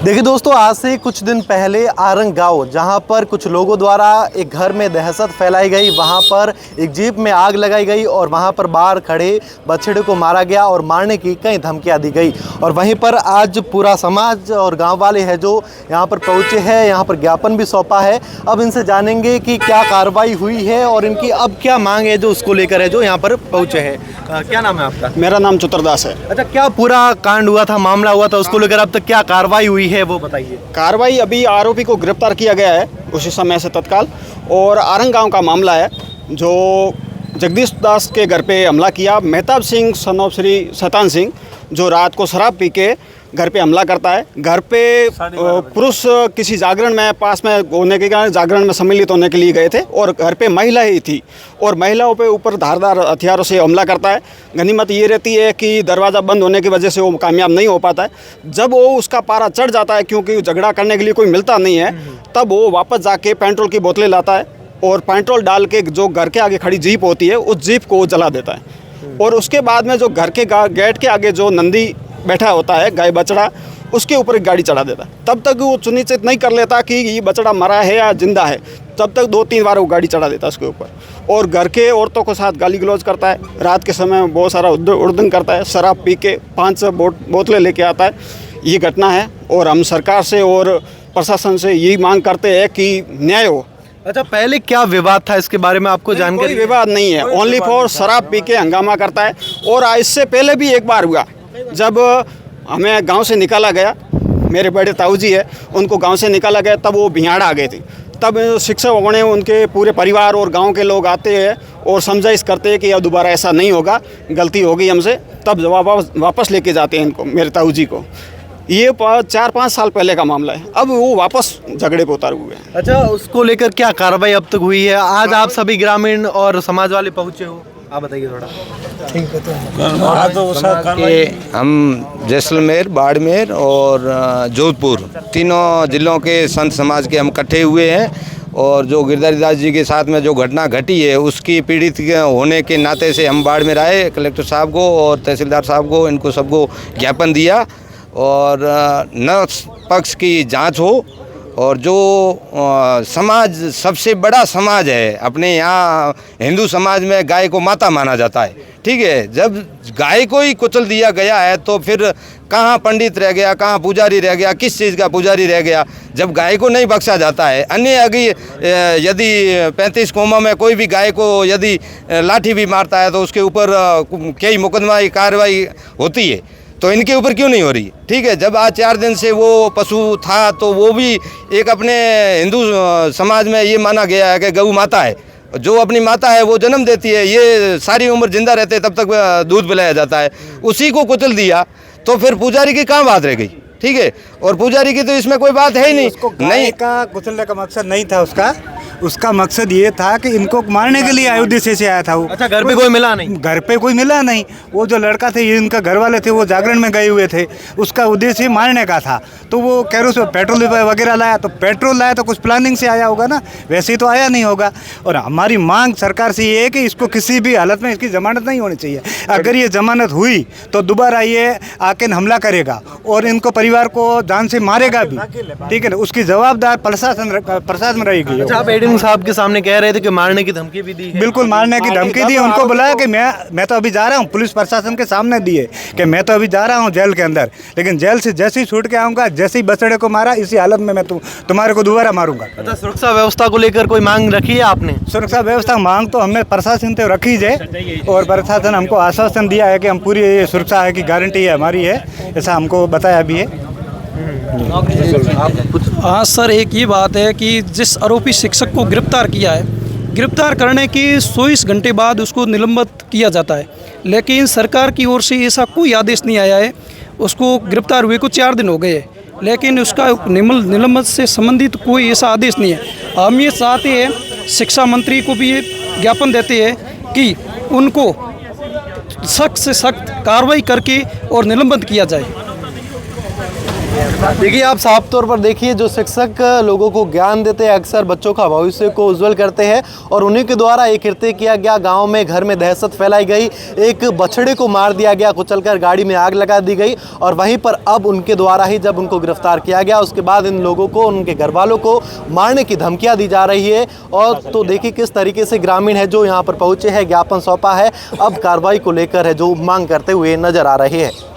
देखिए दोस्तों, आज से कुछ दिन पहले आरंग गांव, जहां पर कुछ लोगों द्वारा एक घर में दहशत फैलाई गई, वहां पर एक जीप में आग लगाई गई और वहां पर बाहर खड़े बछड़े को मारा गया और मारने की कई धमकियां दी गई। और वहीं पर आज पूरा समाज और गांव वाले हैं जो यहां पर पहुंचे हैं, यहां पर ज्ञापन भी सौंपा है। अब इनसे जानेंगे कि क्या कार्रवाई हुई है और इनकी अब क्या मांग है जो उसको लेकर है जो यहाँ पर पहुँचे हैं। क्या नाम है आपका? मेरा नाम चतुरदास है। अच्छा, क्या पूरा कांड हुआ था, मामला हुआ था, उसको लेकर अब तक क्या कार्रवाई हुई है वो बताइए। कार्रवाई अभी आरोपी को गिरफ्तार किया गया है उसी समय से तत्काल। और आरंग गांव का मामला है जो जगदीश दास के घर पे हमला किया। मेहताब सिंह सन ऑफ श्री शैतान सिंह जो रात को शराब पी के घर पे हमला करता है। घर पे पुरुष किसी जागरण में पास में होने के कारण जागरण में सम्मिलित होने के लिए गए थे और घर पे महिला ही थी और महिलाओं पे ऊपर धारदार हथियारों से हमला करता है। गनीमत ये रहती है कि दरवाज़ा बंद होने की वजह से वो कामयाब नहीं हो पाता है। जब वो उसका पारा चढ़ जाता है क्योंकि झगड़ा करने के लिए कोई मिलता नहीं है, तब वो वापस जाके पेट्रोल की बोतलें लाता है और पेट्रोल डाल के जो घर के आगे खड़ी जीप होती है उस जीप को वो जला देता है। और उसके बाद में जो घर के गेट के आगे जो नंदी बैठा होता है गाय बछड़ा, उसके ऊपर एक गाड़ी चढ़ा देता है। तब तक वो सुनिश्चित नहीं कर लेता कि ये बछड़ा मरा है या जिंदा है, तब तक 2-3 बार वो गाड़ी चढ़ा देता है उसके ऊपर और घर के औरतों के साथ गाली गलौज करता है। रात के समय में बहुत सारा उड़दन करता है, शराब पी के 5 बोतलें लेके आता है। ये घटना है और हम सरकार से और प्रशासन से यही मांग करते हैं कि न्याय हो। अच्छा, पहले क्या विवाद था इसके बारे में आपको जानकारी? कोई विवाद नहीं है, ओनली फॉर शराब पी के हंगामा करता है। और इससे पहले भी एक बार हुआ जब हमें गांव से निकाला गया, मेरे बड़े ताऊ जी है, उनको गांव से निकाला गया, तब वो भियाड़ा आ गए थे। तब शिक्षकों ने उनके पूरे परिवार और गांव के लोग आते हैं और समझाइश करते हैं कि अब दोबारा ऐसा नहीं होगा, गलती हो गई हमसे, तब वापस लेके जाते हैं इनको, मेरे ताऊ जी को। ये 4-5 साल पहले का मामला है। अब वो वापस झगड़े को उतार हुए हैं। अच्छा, उसको लेकर क्या कार्रवाई अब तक हुई है? आज आप सभी ग्रामीण और समाज वाले पहुंचे हो, आप बताइए थोड़ा। हम जैसलमेर, बाड़मेर और जोधपुर तीनों जिलों के संत समाज के हम इकट्ठे हुए हैं और जो गिरधारी दास जी के साथ में जो घटना घटी है उसकी पीड़ित होने के नाते से हम बाड़मेर आए। कलेक्टर साहब को और तहसीलदार साहब को, इनको सबको ज्ञापन दिया और निष्पक्ष की जांच हो और जो समाज सबसे बड़ा समाज है अपने यहाँ हिंदू समाज में गाय को माता माना जाता है, ठीक है। जब गाय को ही कुचल दिया गया है तो फिर कहाँ पंडित रह गया, कहाँ पुजारी रह गया, किस चीज़ का पुजारी रह गया जब गाय को नहीं बख्शा जाता है। अन्य अभी यदि 35 कोमा में कोई भी गाय को यदि लाठी भी मारता है तो उसके ऊपर कई मुकदमा कार्रवाई होती है, तो इनके ऊपर क्यों नहीं हो रही? ठीक है, जब आज 4 दिन से वो पशु था तो वो भी एक अपने हिंदू समाज में ये माना गया है कि गऊ माता है, जो अपनी माता है वो जन्म देती है, ये सारी उम्र जिंदा रहते तब तक दूध पिलाया जाता है। उसी को कुचल दिया तो फिर पुजारी की कहाँ बात रह गई? ठीक है, और पुजारी की तो इसमें कोई बात है ही नहीं। का कुचलने का मकसद नहीं था उसका मकसद ये था कि इनको मारने के लिए अयोध्या से आया था वो। अच्छा, घर पे कोई मिला नहीं? घर पे कोई मिला नहीं। वो जो लड़का थे, ये इनका घर वाले थे, वो जागरण में गए हुए थे, उसका उद्देश्य मारने का था। तो वो कैरोस पेट्रोल वगैरह लाया, तो पेट्रोल लाया तो कुछ प्लानिंग से आया होगा ना, वैसे ही तो आया नहीं होगा। और हमारी मांग सरकार से ये है कि इसको किसी भी हालत में इसकी जमानत नहीं होनी चाहिए। अगर ये जमानत हुई तो दोबारा ये आके हमला करेगा और इनको परिवार को जान से मारेगा भी, ठीक है ना। उसकी जवाबदार प्रशासन रहेगी। अच्छा, साहब के सामने कह रहे थे कि मारने की धमकी भी दी है। बिल्कुल, मारने की धमकी दी। उनको बुलाया कि मैं तो अभी जा रहा हूँ, पुलिस प्रशासन के सामने दिए कि मैं तो अभी जा रहा हूँ जेल के अंदर, लेकिन जेल से जैसे ही छूट के आऊँगा, जैसे ही बछड़े को मारा इसी हालत में मैं तुम्हारे को दोबारा मारूंगा। अच्छा, सुरक्षा व्यवस्था को लेकर कोई मांग रखी है आपने? सुरक्षा व्यवस्था मांग तो हमने प्रशासन से रखी है और प्रशासन हमको आश्वासन दिया है कि हम पूरी सुरक्षा है की गारंटी है हमारी है, ऐसा हमको बताया भी है। हाँ सर, एक ये बात है कि जिस आरोपी शिक्षक को गिरफ्तार किया है, गिरफ्तार करने के 24 घंटे बाद उसको निलंबित किया जाता है, लेकिन सरकार की ओर से ऐसा कोई आदेश नहीं आया है। उसको गिरफ्तार हुए को 4 दिन हो गए हैं, लेकिन उसका निलंबन से संबंधित कोई ऐसा आदेश नहीं है। हम ये चाहते हैं, शिक्षा मंत्री को भी ये ज्ञापन देते हैं कि उनको सख्त से सख्त कार्रवाई करके और निलंबित किया जाए। देखिए, आप साफ तौर पर देखिए, जो शिक्षक लोगों को ज्ञान देते हैं अक्सर बच्चों का भविष्य को उज्जवल करते हैं और उन्हीं के द्वारा एक कृत्य किया गया। गांव में घर में दहशत फैलाई गई, एक बछड़े को मार दिया गया, कुचलकर गाड़ी में आग लगा दी गई और वहीं पर अब उनके द्वारा ही जब उनको गिरफ्तार किया गया उसके बाद इन लोगों को, उनके घर वालों को मारने की धमकियाँ दी जा रही है। और तो देखिए किस तरीके से ग्रामीण है जो यहाँ पर पहुँचे हैं, ज्ञापन सौंपा है, अब कार्रवाई को लेकर है जो मांग करते हुए नजर आ रहे हैं।